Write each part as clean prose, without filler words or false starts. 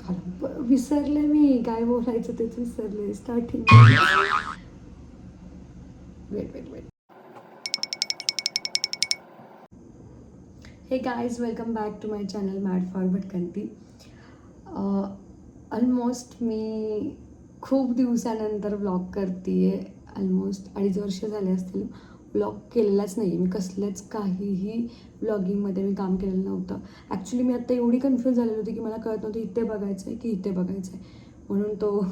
विसरले मी काय बोलायचं तेच विसरले starting. Wait wait wait. Hey guys, welcome back to my channel mad for Bhatkanti. Almost मी खूप दिवसानंतर व्लॉग करते आहे. ऑलमोस्ट 2.5 वर्ष झाले असतील व्लॉग केलेलाच नाही. मी कसल्याच काहीही व्लॉगिंगमध्ये मी काम केलेलं नव्हतं. ॲक्च्युली मी आत्ता एवढी कन्फ्यूज झालेली होती की मला कळत नव्हतं इथे बघायचं आहे की इथे बघायचं आहे. म्हणून तो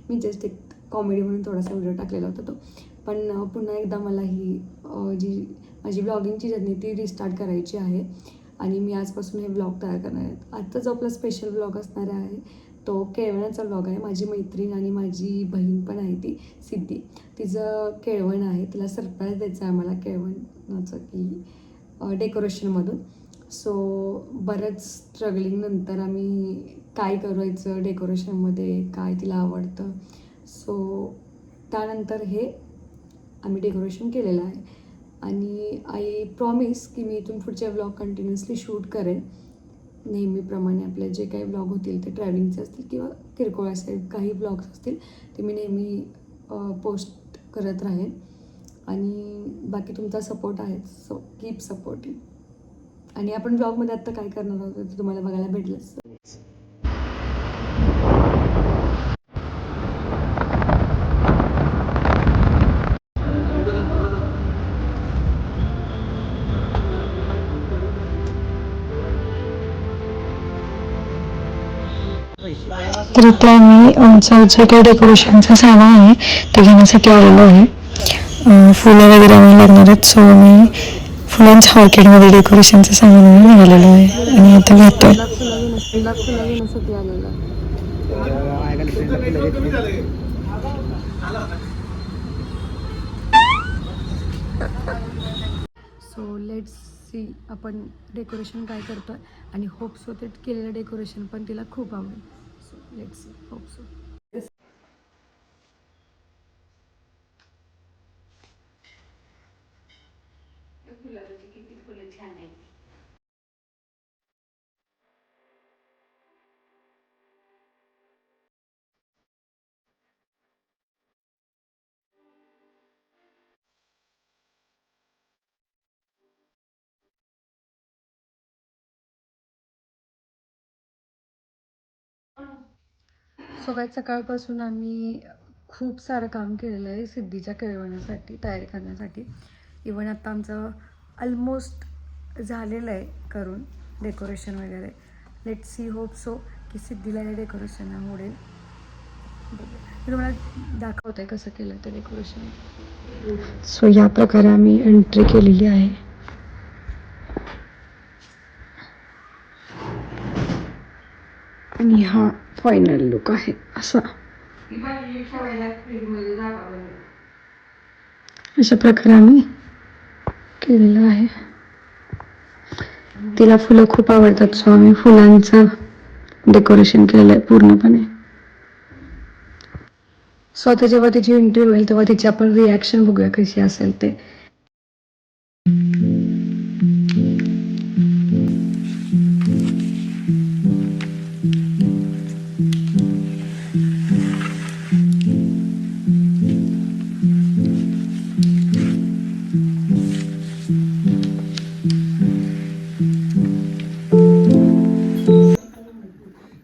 मी जस्ट एक कॉमेडी म्हणून थोडासा व्हिडिओ टाकलेला होता तो. पण पुन्हा एकदा मला ही जी माझी व्लॉगिंगची जर्नी ती रिस्टार्ट करायची आहे आणि मी आजपासून हे व्लॉग तयार करणार आहे. आजचा जो आपला स्पेशल व्लॉग असणार आहे तो केळवणाचा व्लॉग आहे. माझी मैत्रीण आणि माझी बहीण पण आहे ती सिद्धी, तिचं केळवण आहे. तिला सरप्राईज द्यायचं आहे आम्हाला केळवणाचं की डेकोरेशनमधून. सो बरंच स्ट्रगलिंगनंतर आम्ही काय करायचं डेकोरेशनमध्ये, काय तिला आवडतं, सो त्यानंतर हे आम्ही डेकोरेशन केलेलं आहे. आणि आय प्रॉमिस की मी इथून पुढचे व्लॉग कंटिन्युअसली शूट करेन. नेहमीप्रमाणे आपले जे काही व्लॉग होतील ते ट्रॅव्हलिंगचे असतील किंवा किरकोळ असेल काही व्लॉग्स असतील ते मी नेहमी पोस्ट करत राहीन. आणि बाकी तुमचा सपोर्ट आहे, सो कीप सपोर्टिंग. आणि आपण ब्लॉगमध्ये आत्ता काय करणार आहोत ते तुम्हाला बघायला भेटलंच. तर इथे आम्ही आमचं जे काही डेकोरेशनचं सामान आहे ते घेण्यासाठी आलेलो आहे. फुलं वगैरे आम्ही लागणार आहेत. सो आम्ही फुलांच्या मार्केटमध्ये डेकोरेशनचं सामान आम्ही निघालेलो आहे आणि आता घेतोय. फुलं घेण्यासाठी आलेलं आहे. सो लेट्स सी आपण डेकोरेशन काय करतो आहे आणि होप सो ते केलेलं डेकोरेशन पण तिला खूप आवडेल. So let's see, hope so. किती फुलं छान आहेत. सकाळपासून आम्ही खूप सारं काम केलेलं आहे सिद्धीच्या केळवण्यासाठी तयारी करण्यासाठी. इवन आता आमचं ऑलमोस्ट झालेलं आहे करून डेकोरेशन वगैरे. लेट्स सी, होप सो की सिद्धीला हे डेकोरेशन आवडेल. मी तुम्हाला दाखवते कसं केलं ते डेकोरेशन. सो या प्रकारे आम्ही एंट्री केलेली आहे. आणि हा फायनल लुक आहे असा. अशा प्रकारे आम्ही केलेलं आहे. तिला फुलं खूप आवडतात, सो आम्ही फुलांचं डेकोरेशन केलेलं आहे पूर्णपणे. सो आता जेव्हा तिची एंट्री होईल तेव्हा तिची आपण रिॲक्शन बघूया कशी असेल ते.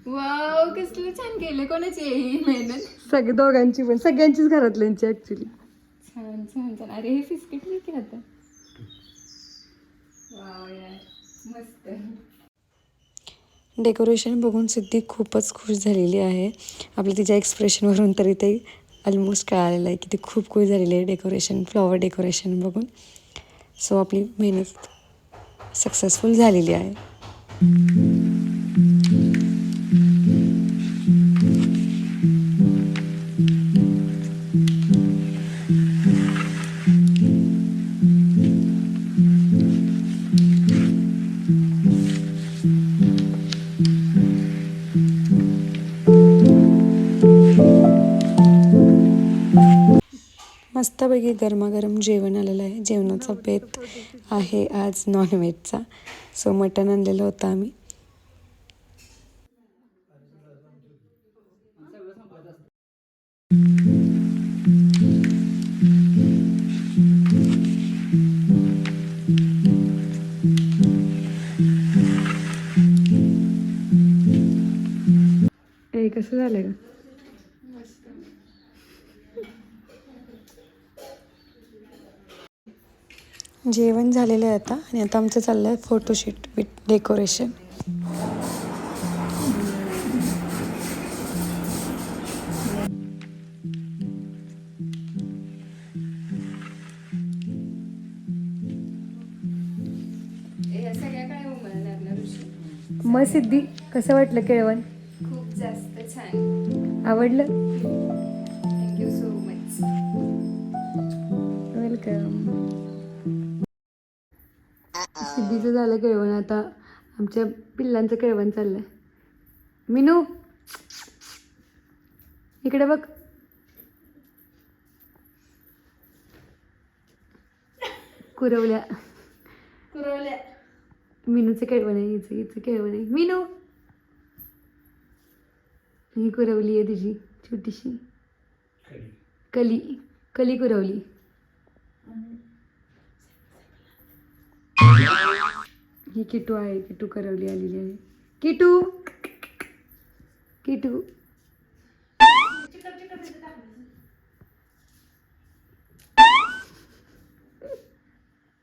वाव, कसलं छान केलं. कोणाची ही मेहनत? सगळे दोघांची पण, सगळ्यांचीच घरातल्यांची ऍक्च्युली. छान छान छान. अरे हे बिस्किट नाही की आता. वाव यार, मस्त. डेकोरेशन बघून सिद्धी खूपच खुश झालेली आहे. आपल्या तिच्या एक्सप्रेशनवरून तरी ते ऑलमोस्ट कळालेलं आहे की ती खूप खुश झालेली आहे डेकोरेशन, फ्लॉवर डेकोरेशन बघून. सो आपली मेहनत सक्सेसफुल झालेली आहे. मस्तपैकी गरमागरम जेवण आलेलं आहे. जेवणाचा बेत आहे आज नॉनव्हेजचा. सो मटण आणलेलं होतं आम्ही. ए कसं झालंय का? जेवण झालेलं आहे आता आणि आता आमचं चाललं आहे फोटोशूट विथ डेकोरेशन. मग सिद्धी कसं वाटलं केळवण? खूप जास्त छान. आवडलं? Thank you so much. वेलकम. सिद्धीचं झालं केळवण, आता आमच्या पिल्लांचं केळवण चाललंय. मिनू इकडे बघ. कुरवल्या. मिनूचं केळवण आहे, हिचं केळवण आहे. मिनू ही कुरवली आहे तुझी छोटीशी कली. कली कुरवली. ही किटू आहे, किटू करवली आलेली आहे. किटू किटू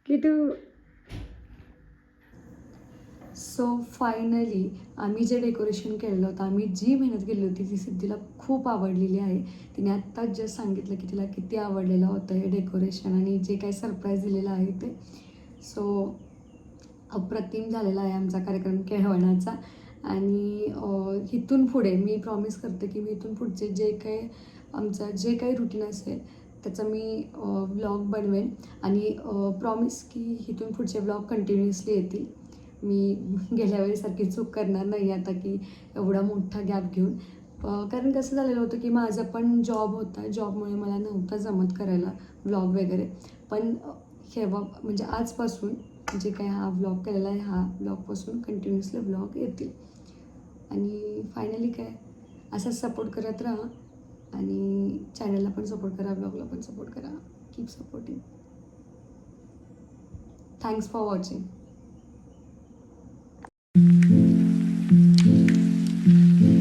किटू. सो फायनली आम्ही जे डेकोरेशन केलेलं होतं, आम्ही जी मेहनत केली होती ती सिद्धीला खूप आवडलेली आहे. तिने आत्ताच जस्ट सांगितलं की तिला किती आवडलेलं होतं हे डेकोरेशन आणि जे काही सरप्राईज दिलेलं आहे ते. सो अप्रतिम झालेला आहे आमचा कार्यक्रम केळवणाचा. आणि इथून पुढे मी प्रॉमिस करते की मी इथून पुढचे जे काही रुटीन असेल त्याचा मी व्लॉग बनवेन आणि प्रॉमिस की इथून पुढचे व्लॉग कंटिन्युअसली येतील. मी गेल्या वेळेसारखी चूक करणार नाही आता की एवढा मोठा गॅप घेऊन. कारण कसं झालेलं होतं की माझा पण जॉब होता, जॉबमुळे मला नव्हतं जमत करायला व्लॉग वगैरे. पण म्हणजे आजपासून जे काही हा व्लॉग केलेला आहे, हा व्लॉगपासून कंटिन्युअसली व्लॉग येतील. आणि फायनली काय असाच सपोर्ट करत राहा आणि चॅनलला पण सपोर्ट करा, व्लॉगला पण सपोर्ट करा. Keep supporting. Thanks for watching.